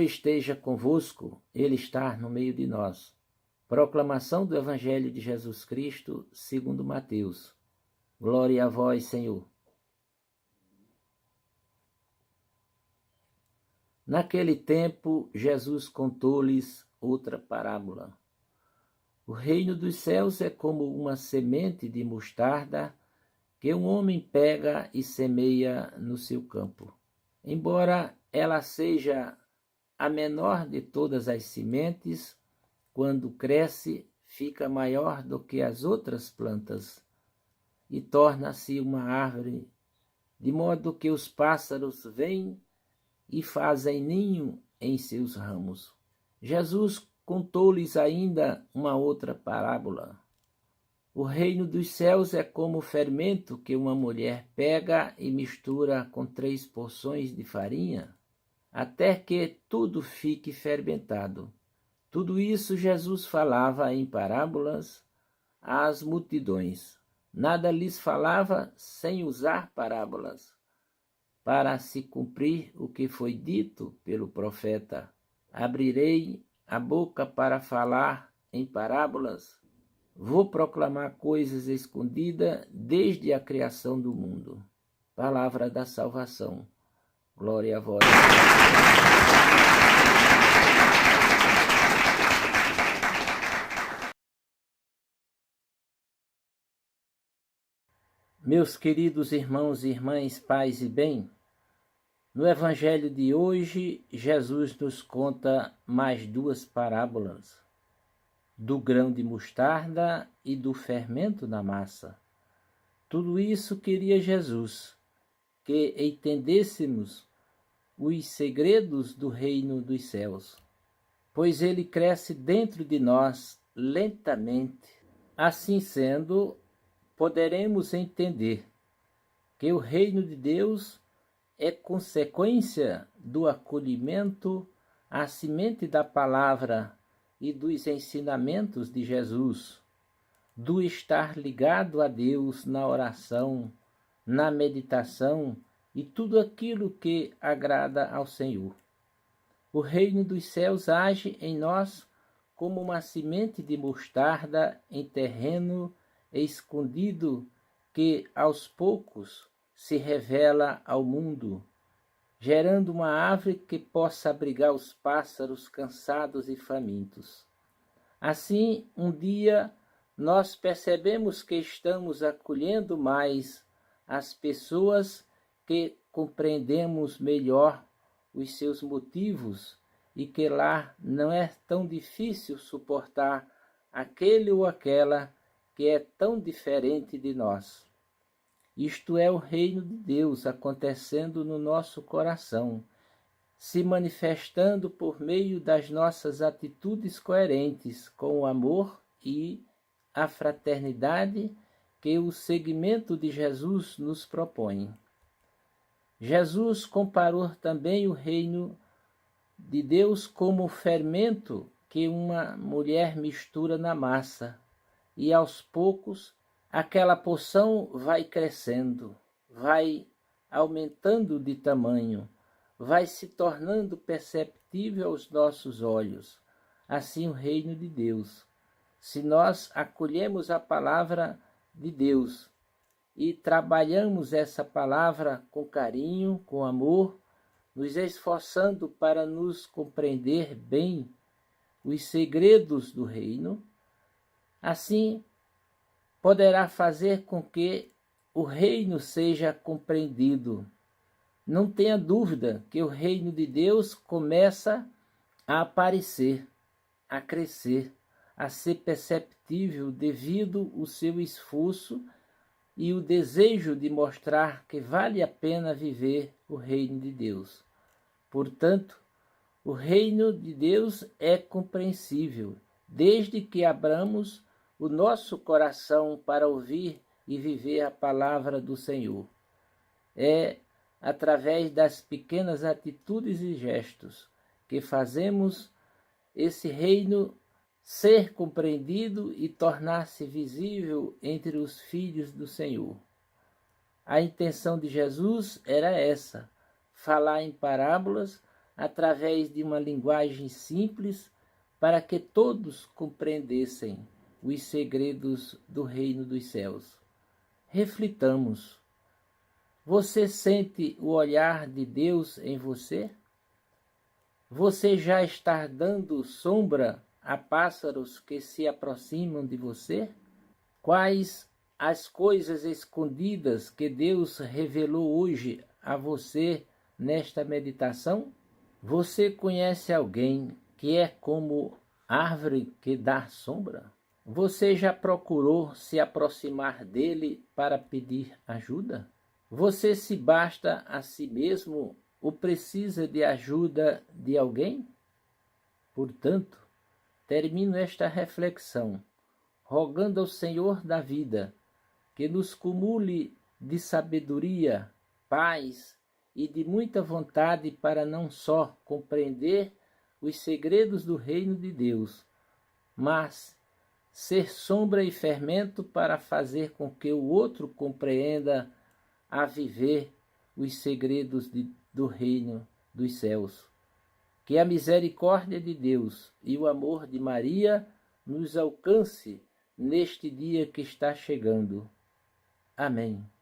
esteja convosco, Ele está no meio de nós. Proclamação do Evangelho de Jesus Cristo, segundo Mateus. Glória a vós, Senhor. Naquele tempo, Jesus contou-lhes outra parábola. O reino dos céus é como uma semente de mostarda que um homem pega e semeia no seu campo. Embora ela seja a menor de todas as sementes, quando cresce, fica maior do que as outras plantas e torna-se uma árvore, de modo que os pássaros vêm e fazem ninho em seus ramos. Jesus contou-lhes ainda uma outra parábola. O reino dos céus é como o fermento que uma mulher pega e mistura com 3 porções de farinha, até que tudo fique fermentado. Tudo isso Jesus falava em parábolas às multidões. Nada lhes falava sem usar parábolas, para se cumprir o que foi dito pelo profeta: abrirei a boca para falar em parábolas. Vou proclamar coisas escondidas desde a criação do mundo. Palavra da salvação. Glória a vós. Meus queridos irmãos e irmãs, paz e bem, no Evangelho de hoje, Jesus nos conta mais 2 parábolas, do grão de mostarda e do fermento na massa. Tudo isso queria Jesus, que entendêssemos os segredos do reino dos céus, pois ele cresce dentro de nós lentamente. Assim sendo, poderemos entender que o reino de Deus é consequência do acolhimento à semente da palavra e dos ensinamentos de Jesus, do estar ligado a Deus na oração, na meditação e tudo aquilo que agrada ao Senhor. O reino dos céus age em nós como uma semente de mostarda em terreno escondido que aos poucos se revela ao mundo, gerando uma árvore que possa abrigar os pássaros cansados e famintos. Assim, um dia, nós percebemos que estamos acolhendo mais as pessoas, que compreendemos melhor os seus motivos e que lá não é tão difícil suportar aquele ou aquela que é tão diferente de nós. Isto é o reino de Deus acontecendo no nosso coração, se manifestando por meio das nossas atitudes coerentes com o amor e a fraternidade que o seguimento de Jesus nos propõe. Jesus comparou também o reino de Deus como o fermento que uma mulher mistura na massa, e aos poucos aquela porção vai crescendo, vai aumentando de tamanho, vai se tornando perceptível aos nossos olhos. Assim o reino de Deus. Se nós acolhemos a palavra de Deus e trabalhamos essa palavra com carinho, com amor, nos esforçando para nos compreender bem os segredos do reino, assim poderá fazer com que o reino seja compreendido. Não tenha dúvida que o reino de Deus começa a aparecer, a crescer, a ser perceptível devido ao seu esforço e o desejo de mostrar que vale a pena viver o reino de Deus. Portanto, o reino de Deus é compreensível, desde que abramos o nosso coração para ouvir e viver a palavra do Senhor. É através das pequenas atitudes e gestos que fazemos esse reino ser compreendido e tornar-se visível entre os filhos do Senhor. A intenção de Jesus era essa: falar em parábolas através de uma linguagem simples, para que todos compreendessem os segredos do reino dos céus. Reflitamos. Você sente o olhar de Deus em você? Você já está dando sombra a pássaros que se aproximam de você? Quais as coisas escondidas que Deus revelou hoje a você nesta meditação? Você conhece alguém que é como árvore que dá sombra? Você já procurou se aproximar dele para pedir ajuda? Você se basta a si mesmo ou precisa de ajuda de alguém? Portanto, termino esta reflexão, rogando ao Senhor da vida que nos cumule de sabedoria, paz e de muita vontade para não só compreender os segredos do reino de Deus, mas ser sombra e fermento para fazer com que o outro compreenda a viver os segredos do reino dos céus. Que a misericórdia de Deus e o amor de Maria nos alcance neste dia que está chegando. Amém.